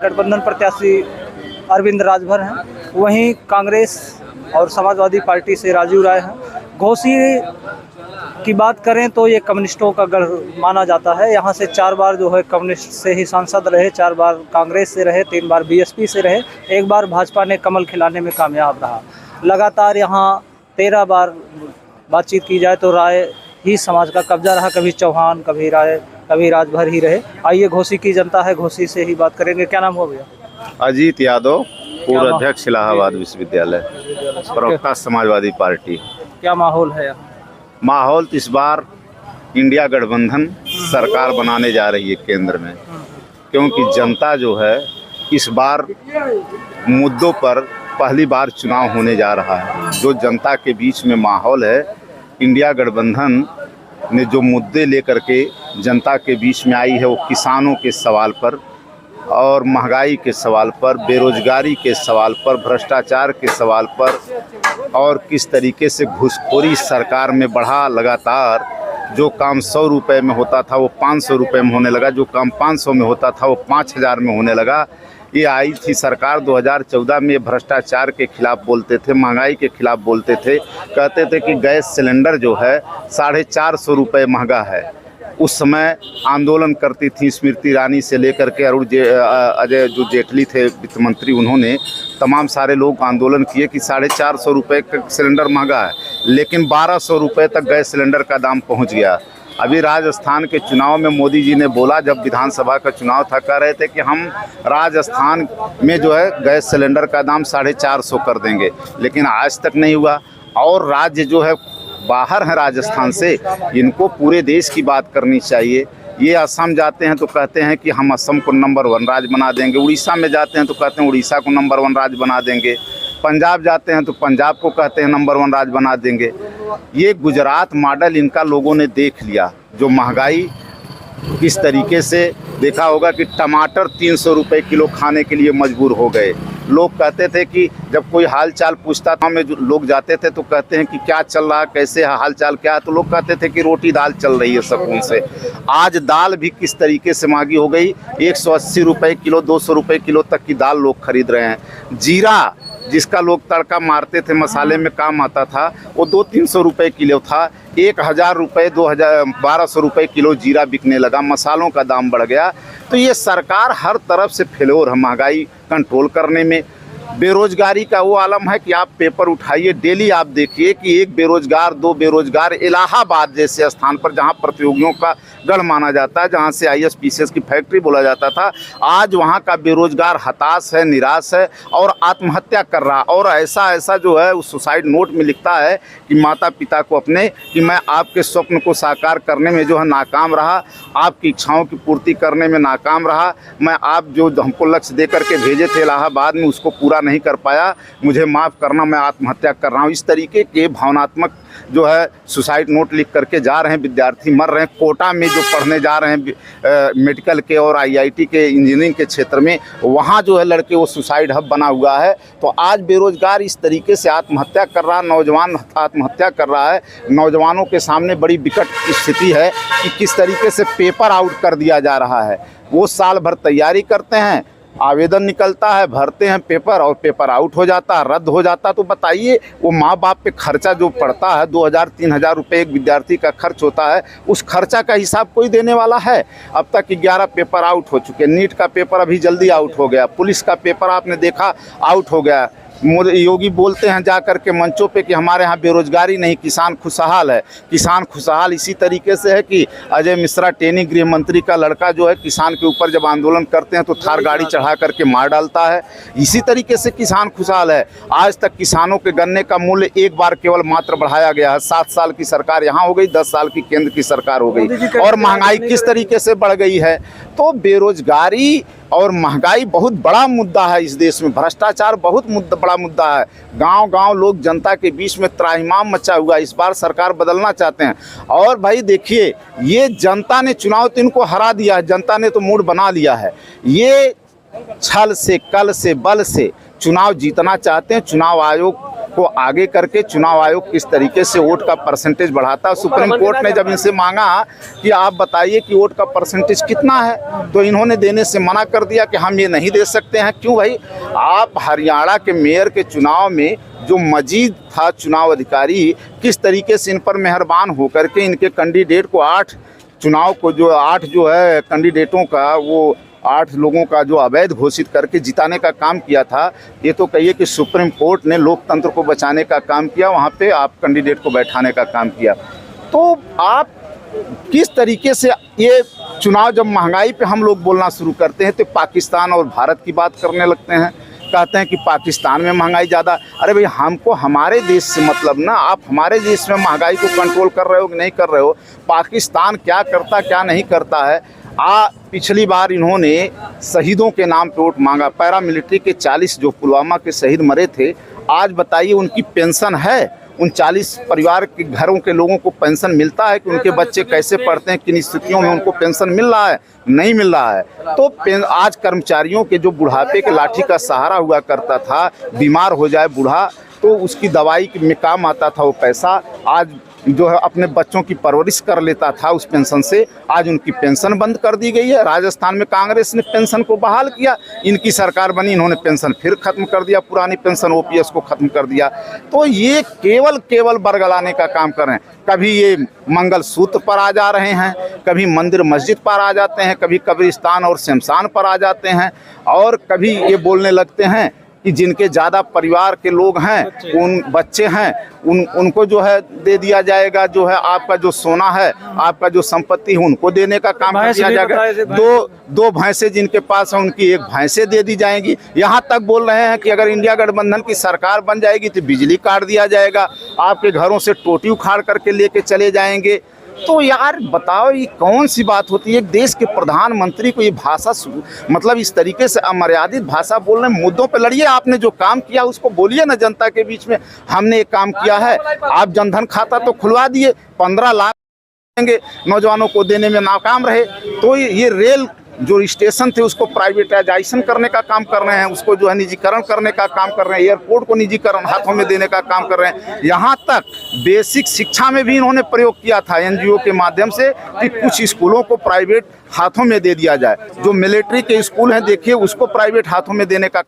गठबंधन प्रत्याशी अरविंद राजभर हैं, वहीं कांग्रेस और समाजवादी पार्टी से राजीव राय हैं। घोसी की बात करें तो ये कम्युनिस्टों का गढ़ माना जाता है। यहाँ से 4 बार जो है कम्युनिस्ट से ही सांसद रहे, 4 बार कांग्रेस से रहे, 3 बार बीएसपी से रहे, 1 बार भाजपा ने कमल खिलाने में कामयाब रहा। लगातार यहाँ 13 बार बातचीत की जाए तो राय ही समाज का कब्जा रहा। कभी चौहान, कभी राय, कभी राजभर ही रहे। आइए घोसी की जनता है, घोसी से ही बात करेंगे। क्या नाम हो भैया? अजीत यादव, पूर्व अध्यक्ष इलाहाबाद विश्वविद्यालय, प्रवक्ता समाजवादी पार्टी। क्या माहौल है यहाँ? माहौल तो इस बार इंडिया गठबंधन सरकार बनाने जा रही है केंद्र में, क्योंकि जनता जो है इस बार मुद्दों पर पहली बार चुनाव होने जा रहा है। जो जनता के बीच में माहौल है, इंडिया गठबंधन ने जो मुद्दे लेकर के जनता के बीच में आई है, वो किसानों के सवाल पर और महंगाई के सवाल पर, बेरोजगारी के सवाल पर, भ्रष्टाचार के सवाल पर, और किस तरीके से घूसखोरी सरकार में बढ़ा। लगातार जो काम 100 रुपये में होता था वो 500 रुपये में होने लगा, जो काम 500 में होता था वो 5000 में होने लगा। ये आई थी सरकार 2014 में। भ्रष्टाचार के खिलाफ बोलते थे, महंगाई के खिलाफ बोलते थे, कहते थे कि गैस सिलेंडर जो है 450 रुपये महंगा है। उस समय आंदोलन करती थी स्मृति ईरानी से लेकर के अजय जो जेटली थे वित्त मंत्री, उन्होंने तमाम सारे लोग आंदोलन किए कि 450 रुपये का सिलेंडर महंगा है, लेकिन 1200 रुपये तक गैस सिलेंडर का दाम पहुंच गया। अभी राजस्थान के चुनाव में मोदी जी ने बोला, जब विधानसभा का चुनाव था, कह रहे थे कि हम राजस्थान में जो है गैस सिलेंडर का दाम 450 कर देंगे, लेकिन आज तक नहीं हुआ। और राज्य जो है बाहर है राजस्थान से, इनको पूरे देश की बात करनी चाहिए। ये असम जाते हैं तो कहते हैं कि हम असम को नंबर 1 राज्य बना देंगे, उड़ीसा में जाते हैं तो कहते हैं उड़ीसा को नंबर 1 राज्य बना देंगे, पंजाब जाते हैं तो पंजाब को कहते हैं नंबर 1 राज्य बना देंगे। ये गुजरात मॉडल इनका लोगों ने देख लिया। जो महंगाई किस तरीके से देखा होगा कि टमाटर 300 रुपये किलो खाने के लिए मजबूर हो गए। लोग कहते थे कि जब कोई हाल चाल पूछता था, में जो लोग जाते थे तो कहते हैं कि क्या चल रहा है, कैसे हाल चाल क्या है, तो लोग कहते थे कि रोटी दाल चल रही है सुकून से। आज दाल भी किस तरीके से महंगी हो गई, 180 रुपये किलो, 200 रुपये किलो तक की दाल लोग खरीद रहे हैं। जीरा जिसका लोग तड़का मारते थे, मसाले में काम आता था, वो 200-300 रुपये किलो था। 1000 रुपये, 1200 रुपये किलो जीरा बिकने लगा। मसालों का दाम बढ़ गया। तो ये सरकार हर तरफ से फेल्योर है महंगाई कंट्रोल करने में। बेरोजगारी का वो आलम है कि आप पेपर उठाइए, डेली आप देखिए कि 1 बेरोजगार, 2 बेरोजगार। इलाहाबाद जैसे स्थान पर जहां प्रतियोगियों का गढ़ माना जाता है, जहां से IAS PCS की फैक्ट्री बोला जाता था, आज वहां का बेरोजगार हताश है, निराश है और आत्महत्या कर रहा। और ऐसा जो है उस सुसाइड नोट में लिखता है कि माता पिता को अपने, कि मैं आपके स्वप्न को साकार करने में जो है नाकाम रहा, आपकी इच्छाओं की पूर्ति करने में नाकाम रहा, मैं आप जो हमको लक्ष्य दे करके भेजे थे इलाहाबाद में उसको पूरा नहीं कर पाया, मुझे माफ़ करना, मैं आत्महत्या कर रहा हूँ। इस तरीके के भावनात्मक जो है सुसाइड नोट लिख करके जा रहे हैं विद्यार्थी, मर रहे हैं। कोटा में जो पढ़ने जा रहे हैं मेडिकल के और IIT के इंजीनियरिंग के क्षेत्र में, वहाँ जो है लड़के वो सुसाइड हब बना हुआ है। तो आज बेरोजगार इस तरीके से आत्महत्या कर रहा है, नौजवान आत्महत्या कर रहा है। नौजवानों के सामने बड़ी विकट स्थिति है कि किस तरीके से पेपर आउट कर दिया जा रहा है। वो साल भर तैयारी करते हैं, आवेदन निकलता है, भरते हैं पेपर और पेपर आउट हो जाता है, रद्द हो जाता है। तो बताइए वो माँ बाप पे खर्चा जो पड़ता है, 2000-3000 रुपये एक विद्यार्थी का खर्च होता है, उस खर्चा का हिसाब कोई देने वाला है? अब तक 11 पेपर आउट हो चुके। नीट का पेपर अभी जल्दी आउट हो गया, पुलिस का पेपर आपने देखा आउट हो गया। योगी बोलते हैं जा कर के मंचों पे कि हमारे यहाँ बेरोजगारी नहीं, किसान खुशहाल है। किसान खुशहाल इसी तरीके से है कि अजय मिश्रा, टेनी गृह मंत्री का लड़का, जो है किसान के ऊपर जब आंदोलन करते हैं तो थार गाड़ी चढ़ा करके मार डालता है। इसी तरीके से किसान खुशहाल है। आज तक किसानों के गन्ने का मूल्य एक बार केवल मात्र बढ़ाया गया है। 7 साल की सरकार यहाँ हो गई, 10 साल की केंद्र की सरकार हो गई, और महंगाई किस तरीके से बढ़ गई है। तो बेरोजगारी और महंगाई बहुत बड़ा मुद्दा है इस देश में। भ्रष्टाचार बहुत बड़ा मुद्दा है। गांव-गांव लोग जनता के बीच में त्राहिमाम मचा हुआ। इस बार सरकार बदलना चाहते हैं। और भाई देखिए, ये जनता ने चुनाव तो इनको हरा दिया है, जनता ने तो मूड बना लिया है। ये छल से, कल से, बल से चुनाव जीतना चाहते हैं। चुनाव आयोग को आगे करके चुनाव आयोग किस तरीके से वोट का परसेंटेज बढ़ाता है। सुप्रीम कोर्ट ने जब इनसे मांगा कि आप बताइए कि वोट का परसेंटेज कितना है, तो इन्होंने देने से मना कर दिया कि हम ये नहीं दे सकते हैं। क्यों भाई, आप हरियाणा के मेयर के चुनाव में जो मजीद था चुनाव अधिकारी, किस तरीके से इन पर मेहरबान होकर के इनके कैंडिडेट को 8 जो है कैंडिडेटों का, वो 8 लोगों का जो अवैध घोषित करके जिताने का काम किया था। ये तो कहिए कि सुप्रीम कोर्ट ने लोकतंत्र को बचाने का काम किया, वहाँ पे आप कैंडिडेट को बैठाने का काम किया। तो आप किस तरीके से ये चुनाव, जब महंगाई पे हम लोग बोलना शुरू करते हैं तो पाकिस्तान और भारत की बात करने लगते हैं, कहते हैं कि पाकिस्तान में महंगाई ज़्यादा। अरे भाई, हमको हमारे देश से मतलब ना, आप हमारे देश में महंगाई को कंट्रोल कर रहे हो कि नहीं कर रहे हो, पाकिस्तान क्या करता क्या नहीं करता है। पिछली बार इन्होंने शहीदों के नाम पे वोट मांगा, पैरामिलिट्री के 40 जो पुलवामा के शहीद मरे थे, आज बताइए उनकी पेंशन है? उन 40 परिवार के घरों के लोगों को पेंशन मिलता है कि उनके बच्चे कैसे पढ़ते हैं, किन स्थितियों में उनको पेंशन मिल रहा है? नहीं मिल रहा है। तो आज कर्मचारियों के जो बुढ़ापे के लाठी का सहारा हुआ करता था, बीमार हो जाए बूढ़ा तो उसकी दवाई में काम आता था वो पैसा, आज जो है अपने बच्चों की परवरिश कर लेता था उस पेंशन से, आज उनकी पेंशन बंद कर दी गई है। राजस्थान में कांग्रेस ने पेंशन को बहाल किया, इनकी सरकार बनी, इन्होंने पेंशन फिर खत्म कर दिया, पुरानी पेंशन ओपीएस को खत्म कर दिया। तो ये केवल बरगलाने का काम कर रहे हैं। कभी ये मंगल सूत्र पर आ जा रहे हैं, कभी मंदिर मस्जिद पर आ जाते हैं, कभी कब्रिस्तान और शमशान पर आ जाते हैं, और कभी ये बोलने लगते हैं कि जिनके ज़्यादा परिवार के लोग हैं, उन बच्चे हैं, उनको जो है दे दिया जाएगा, जो है आपका जो सोना है, आपका जो संपत्ति है, उनको देने का काम कर दिया जाएगा। दो भैंसें जिनके पास है उनकी 1 भैंसें दे दी जाएंगी। यहाँ तक बोल रहे हैं कि अगर इंडिया गठबंधन की सरकार बन जाएगी तो बिजली काट दिया जाएगा, आपके घरों से टोटी उखाड़ करके लेके चले जाएंगे। तो यार बताओ, ये कौन सी बात होती है? एक देश के प्रधानमंत्री को ये भाषा, मतलब इस तरीके से अमर्यादित भाषा बोल रहे हैं। मुद्दों पे लड़िए, आपने जो काम किया उसको बोलिए ना जनता के बीच में, हमने एक काम किया है। आप जनधन खाता तो खुलवा दिए, 15 लाख देंगे, नौजवानों को देने में नाकाम रहे। तो ये रेल जो स्टेशन थे उसको प्राइवेटाइजेशन करने का काम कर रहे हैं, उसको जो है निजीकरण करने का काम कर रहे हैं, एयरपोर्ट को निजीकरण हाथों में देने का काम कर रहे हैं। यहाँ तक बेसिक शिक्षा में भी इन्होंने प्रयोग किया था एनजीओ के माध्यम से कि कुछ स्कूलों को प्राइवेट हाथों में दे दिया जाए। जो मिलिट्री के स्कूल हैं देखिए, उसको प्राइवेट हाथों में देने का